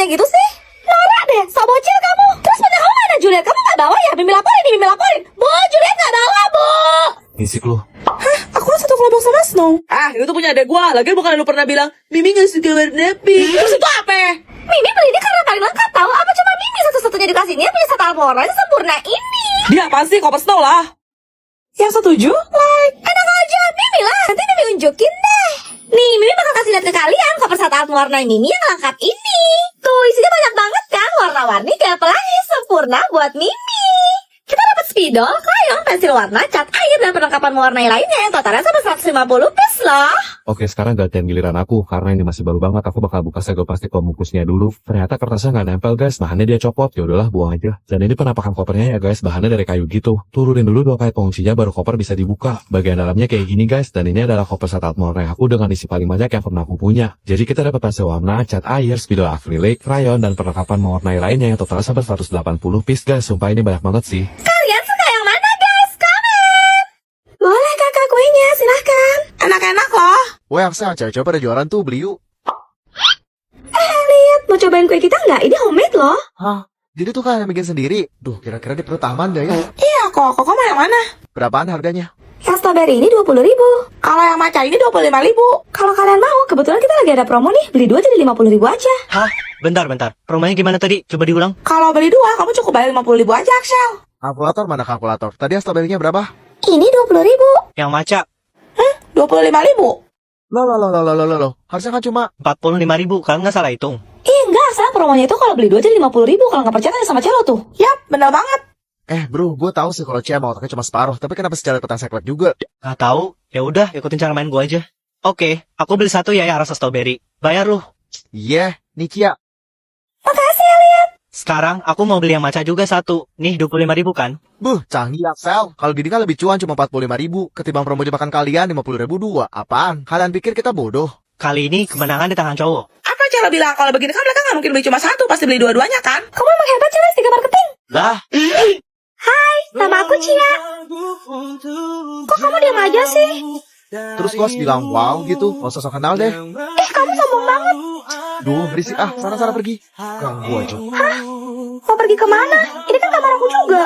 kayak gitu sih? Norak deh, sok bocil kamu. Terus punya kamu mana Juliet? Kamu gak bawa ya? Mimi laporin nih, Mimi laporin. Bu, Juliet gak bawa, Bu. Bisik lu. Hah? Aku kan satu kelompok sama Snow. Ah, itu punya adek gua. Lagian bukan lu pernah bilang Mimi gak suka warna pink. Terus itu apa? Mimi beli ini karena paling lengkap tahu. Apa cuma Mimi satu-satunya di kelas ini yang punya satu warna sempurna ini? Dia apaan sih? Koper Snow lah. Yang setuju? Like. Enak aja, Mimi lah. Nanti Mimi unjukin deh. Nih, Mimi bakal kasih lihat ke kalian koper satu warna Mimi yang lengkap ini. Tuh, isinya banyak banget kan? Warna-warni kayak pelangi sempurna buat Mimi. Kita dapat spidol, krayon, pensil warna, cat air, dan perlengkapan mewarnai lainnya yang totalnya sampai 150 piece loh. Oke, sekarang gantian giliran aku. Karena ini masih baru banget, aku bakal buka segel plastik pembungkusnya dulu. Ternyata kertasnya nggak nempel guys, bahannya dia copot. Ya udahlah, buang aja. Dan ini penampakan kopernya ya guys, bahannya dari kayu gitu. Turunin dulu 2 kait penguncinya, baru koper bisa dibuka. Bagian dalamnya kayak gini guys, dan ini adalah koper saat warna aku dengan isi paling banyak yang pernah aku punya. Jadi kita dapat pensil warna, cat air, spidol akrilik, krayon, dan perlengkapan mewarnai lainnya yang totalnya sampai 180 piece guys. Sumpah ini banyak banget sih. Kalian suka yang mana guys? Komen! Boleh kakak kuenya, silahkan. Enak-enak loh. Wah, Aksa, cewek-cewek pada jualan tuh, beli yuk. Lihat, mau cobain kue kita nggak? Ini homemade loh. Hah? Jadi tuh kan yang bikin sendiri. Duh, kira-kira di perut aman deh ya. Iya kok mau yang mana? Berapaan harganya? Yang strawberry ini 20.000. Kalau yang matcha ini 25.000. Kalau kalian mau, kebetulan kita lagi ada promo nih. Beli 2 jadi 50.000 aja. Hah? Bentar. Promonya gimana tadi? Coba diulang. Kalau beli 2, kamu cukup bayar 50.000 aja, Axel. Kalkulator mana kalkulator? Tadi yang stroberinya berapa? Ini 20.000. Yang maca 25.000. Loh. Harusnya kan cuma... 45.000, kalian nggak salah hitung. Enggak, Axel. Promonya itu kalau beli 2 jadi 50.000. Kalau nggak percaya tanya sama Celo tuh. Yap, benar banget. Bro, gue tahu sih kalau Cia mau otaknya cuma separuh. Tapi kenapa secara ikutan seklek juga? Nggak tahu. Ya udah, ikutin cara main gua aja. Oke, aku beli 1 ya yang rasa strawberry. Bayar lu. Iya, nih Cia. Makasih, Elliot. Sekarang aku mau beli yang maca juga 1. Nih 25.000 kan? Buh, canggih Axel. Kalau gini kan lebih cuan cuma 45.000. Ketimbang promo jebakan kalian 50.000 dua. Apaan? Kalian pikir kita bodoh? Kali ini kemenangan di tangan cowok. Apa Celo bilang? Kalau begini kan mereka nggak mungkin beli cuma 1. Pasti beli dua-duanya kan? Kamu emang hebat, Celo, tiga marketing. Lah, Nama aku Cia. Kok kamu diam aja sih? Terus gue harus bilang wow gitu. Gak usah sok kenal deh. Kamu sombong banget. Duh, berisik ah. Sana pergi. Ganggu aja. Mau pergi kemana? Ini kan kamar aku juga.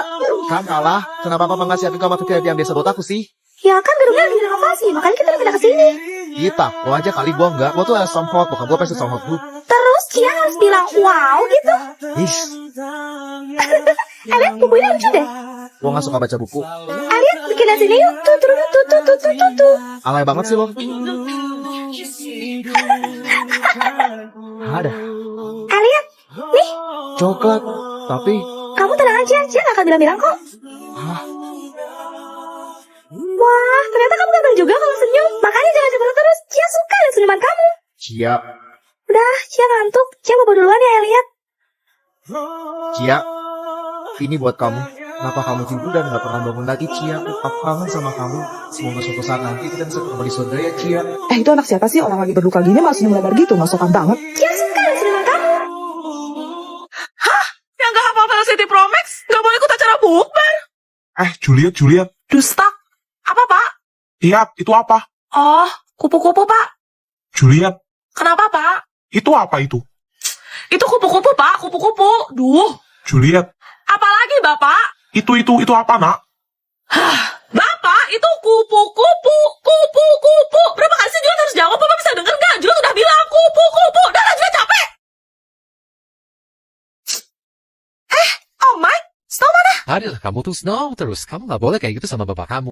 Kan kalah. Kenapa papa ngasih aku kamar VIP yang biasa buat aku sih? Ya kan gedungnya lagi direnovasi, makanya kita pindah ke sini. Kita, lo aja kali gua enggak. Gua tuh soundhot, bukan gua pasti soundhot dulu. Terus Cia harus bilang wow gitu. Ish, Lihat bukunya lucu deh. gua gak suka baca buku. Lihat bikin sini yuk. Tuh. Alay banget sih lo. Ada Lihat, nih, coklat, tapi kamu tenang aja, Cia gak akan bilang kok. hah? Wah, ternyata kamu ganteng juga kalau senyum. Makanya jangan cemburu terus. Cia suka lihat senyuman kamu. Cia, Udah, Cia ngantuk. Cia bobo duluan ya, Elliot. Cia, ini buat kamu. Kenapa kamu tidur dan gak pernah bangun lagi, Cia? Aku kangen sama kamu. Semoga suatu saat nanti kita bisa ketemu di surga ya, Cia. Itu anak siapa sih? Orang lagi berduka gini masih senyum lebar gitu, nggak sopan banget. Cia suka lihat senyuman kamu. Hah? Yang gak hafal Velocity Pro Max gak boleh ikut acara bukber? Juliet. Dusta. Apa, Pak? Lihat, itu apa? Oh, kupu-kupu, Pak. Juliet, Kenapa, Pak? itu apa itu? Itu kupu-kupu, Pak. Kupu-kupu. Duh. Juliet, Apalagi, Bapak? itu apa, nak? Bapak, itu kupu-kupu. Kupu-kupu. Berapa kali sih Juliet harus jawab? Bapak bisa denger nggak? Juliet udah bilang kupu-kupu. Udah lah, Juliet capek. Oh my. Snow mana? Adil, kamu tuh Snow terus. Kamu nggak boleh kayak gitu sama bapak kamu.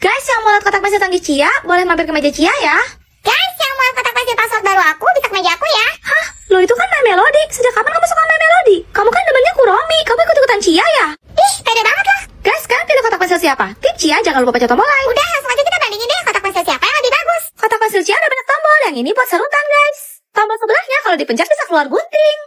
Guys, yang mau lihat kotak pensil tangki Cia, boleh mampir ke meja Cia ya. Guys, yang mau lihat kotak pensil password baru aku, bisa ke meja aku ya. Hah? Lo itu kan My Melody. Sejak kapan kamu suka My Melody? Kamu kan demennya Kuromi. Kamu ikut-ikutan Cia ya? Ih, pede banget lah. Guys, sekarang pilih kotak pensil siapa? Tip Cia, jangan lupa pencet tombol like. Udah, langsung aja kita bandingin deh kotak pensil siapa yang lebih bagus. Kotak pensil Cia ada banyak tombol. Yang ini buat serutan, guys. Tombol sebelahnya kalau dipencet bisa keluar gunting.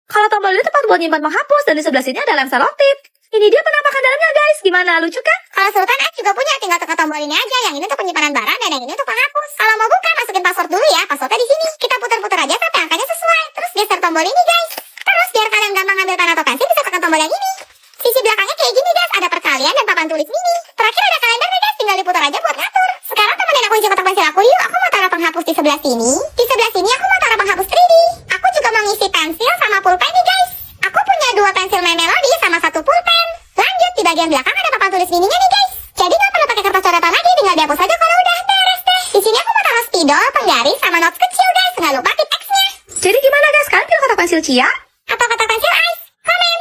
Kalau tombol ini tempat buat nyimpan menghapus, dan di sebelah sini ada lem selotip. Ini dia penampakan dalamnya, guys. Gimana, lucu kan? Kalau sultan juga punya, tinggal tekan tombol ini aja. Yang ini untuk penyimpanan barang dan yang ini untuk menghapus. Kalau mau buka, masukin password dulu ya. Passwordnya di sini. Kita putar-putar aja sampai angkanya sesuai. Terus geser tombol ini, guys. Terus biar kalian gampang ngambil pen atau pensil, bisa tekan tombol yang ini. Sisi belakangnya kayak gini, guys. Ada perkalian dan papan tulis mini. Terakhir ada kalender nih, guys. Tinggal diputar aja buat ngatur. aku yuk, aku mau taruh penghapus di sebelah sini. Di sebelah sini aku mau taruh penghapus 3D. Aku juga mau ngisi pensil sama pulpen nih guys. Aku punya 2 pensil My Melody sama 1 pulpen. Lanjut, di bagian belakang ada papan tulis mininya nih guys. Jadi nggak perlu pakai kertas coretan lagi, tinggal dihapus aja kalau udah beres deh. Di sini aku mau taruh spidol, penggaris, sama notes kecil guys. Nggak lupa tip X-nya. Jadi gimana guys, kalian pilih kotak pensil Cia atau kotak pensil Ice? Komen.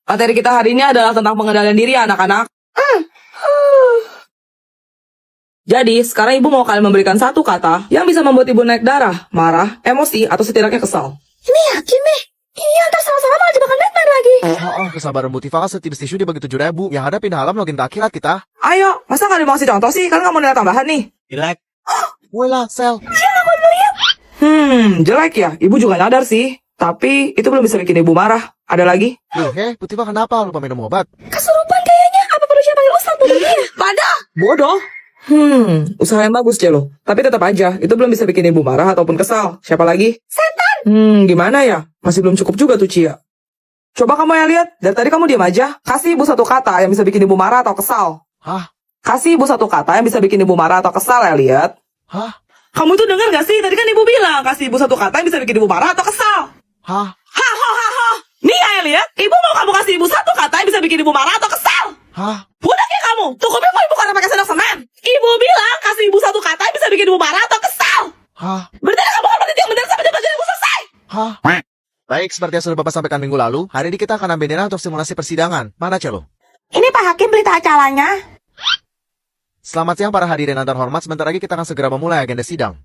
Materi kita hari ini adalah tentang pengendalian diri anak-anak. Jadi, sekarang ibu mau kalian memberikan satu kata yang bisa membuat ibu naik darah, marah, emosi, atau setidaknya kesal. Ini yakin nih? Iya, ntar sama-sama malah jebakan Batman lagi. Kesabaran Bu Tifa kasih tips tisu dibagi 7.000. Yang ada pindah alam login ke akhirat kita. Ayo, masa kalian mau kasih contoh sih? Kalian nggak mau nilai tambahan nih? Jelek. Wela, Sel. Jelek ya? Ibu juga nyadar sih. Tapi, itu belum bisa bikin ibu marah. Ada lagi? Loh, Bu Tifa kenapa lupa minum obat? Kesurupan kayaknya. Apa perlu siapa panggil Ustaz bunuh dia? Pada! Bodoh! Usaha yang bagus, Celo. Tapi tetap aja, itu belum bisa bikin ibu marah ataupun kesal. Siapa lagi? Setan. Gimana ya? Masih belum cukup juga tuh, Cia. Coba kamu yang lihat, dari tadi kamu diam aja. Kasih ibu satu kata yang bisa bikin ibu marah atau kesal. Hah? Kasih ibu satu kata yang bisa bikin ibu marah atau kesal ya, lihat. Hah? Kamu tuh dengar gak sih? Tadi kan ibu bilang, kasih ibu satu kata yang bisa bikin ibu marah atau kesal. Hah? Nih ya, lihat. Ibu mau kamu kasih ibu satu kata yang bisa bikin ibu marah atau kesal. Hah? Budak ya kamu? Tukupnya kok ibu karena pakai sendok semen? Ibu bilang, kasih ibu satu kata yang bisa bikin ibu marah atau kesal. Hah? Berarti kamu kan berhenti yang benar sampai pelajaran ibu selesai. Hah? Baik, seperti yang sudah Bapak sampaikan minggu lalu, hari ini kita akan ambil Nena untuk simulasi persidangan. Mana, Celo? Ini Pak Hakim berita acaranya. Selamat siang para hadirin yang terhormat, sebentar lagi kita akan segera memulai agenda sidang.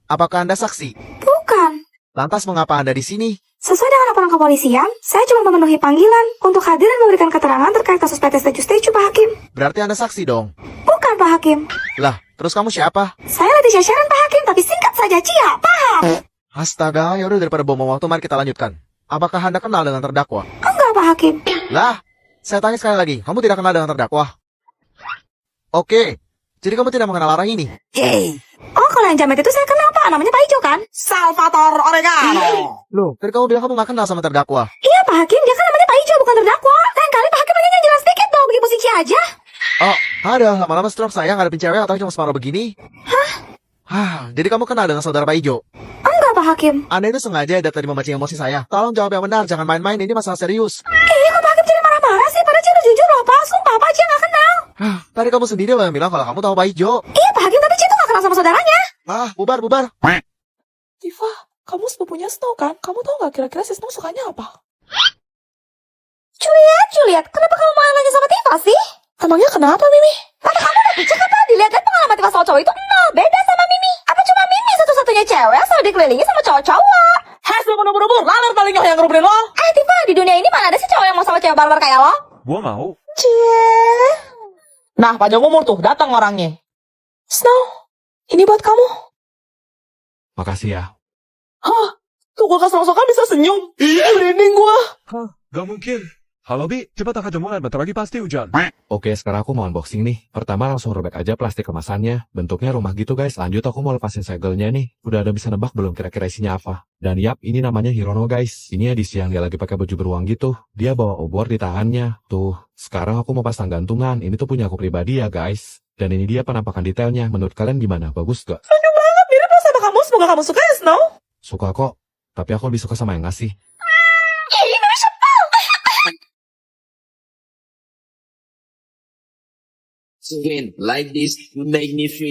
Apakah Anda saksi? Bukan. Lantas mengapa Anda di sini? Sesuai dengan laporan kepolisian, saya cuma memenuhi panggilan untuk hadir dan memberikan keterangan terkait kasus PT Steju Pak Hakim. Berarti Anda saksi dong. Bukan Pak Hakim. Lah, terus kamu siapa? Saya Leticia Sharon Pak Hakim, tapi singkat saja Cia, paham? Astaga, yaudah daripada buang waktu, mari kita lanjutkan. Apakah Anda kenal dengan terdakwa? Enggak Pak Hakim. Lah, saya tanya sekali lagi, kamu tidak kenal dengan terdakwa? Oke, jadi kamu tidak mengenal orang ini? Oh, kalau yang jamet itu saya kenal Pak, namanya Pak Ijo kan? Salvatore Oregano. Loh, tadi kamu bilang kamu gak kenal sama terdakwa. Iya Pak Hakim, dia kan namanya Pak Ijo, bukan terdakwa. Lain kali Pak Hakim nanya yang jelas dikit dong, bikin musik Cia aja. Oh, ada lama-lama stroke saya ngadepin cewek atau cuma separuh begini? Jadi kamu kenal dengan saudara Pak Ijo? Enggak Pak Hakim. Anda itu sengaja tadi memancing emosi saya. Tolong jawab yang benar, jangan main-main, ini masalah serius. Kok Pak Hakim jadi marah-marah sih? Padahal Cia udah jujur loh Pak, sumpah Pak Cia gak kenal. Tadi kamu sendiri loh yang bilang kalau kamu tahu Pak Ijo. Iya Pak Hakim, tapi Cia tuh gak kenal sama saudaranya. Bubar. Tifa, kamu sepupunya Snow kan? Kamu tahu gak kira-kira si Snow sukanya apa? Juliet, kenapa kamu malah nanya sama Tifa sih? Emangnya kenapa, Mimi? Mata kamu udah picek apa? Dilihat-lihat pengalaman Tifa soal cowok itu nol, beda sama Mimi. Apa cuma Mimi satu-satunya cewek yang selalu dikelilingi sama cowok-cowok? Hai, sebelum menubur-ubur, laler paling yang ngeruburin lo. Tifa, di dunia ini mana ada sih cowok yang mau sama cewek barbar kayak lo? Gua mau. Nah, panjang umur tuh, datang orangnya. Snow, ini buat kamu. Makasih ya. Tuh kulkas rongsokan bisa senyum. Merinding gua. Gak mungkin. Halo Bi, cepat angkat jemuran, bentar lagi pasti hujan. Oke, sekarang aku mau unboxing nih. Pertama langsung robek aja plastik kemasannya. Bentuknya rumah gitu guys. Lanjut aku mau lepasin segelnya nih. Udah ada bisa nebak belum kira-kira isinya apa? Dan yap, ini namanya Hirono guys. Ini edisi yang dia lagi pakai baju beruang gitu. Dia bawa obor di tangannya. Tuh, sekarang aku mau pasang gantungan. Ini tuh punya aku pribadi ya guys. Dan ini dia penampakan detailnya. Menurut kalian gimana? Bagus gak? Senyum banget, mirip lah sama kamu. Semoga kamu suka ya, Snow. Suka kok. Tapi aku lebih suka sama yang ngasih. Again, like this, you make me feel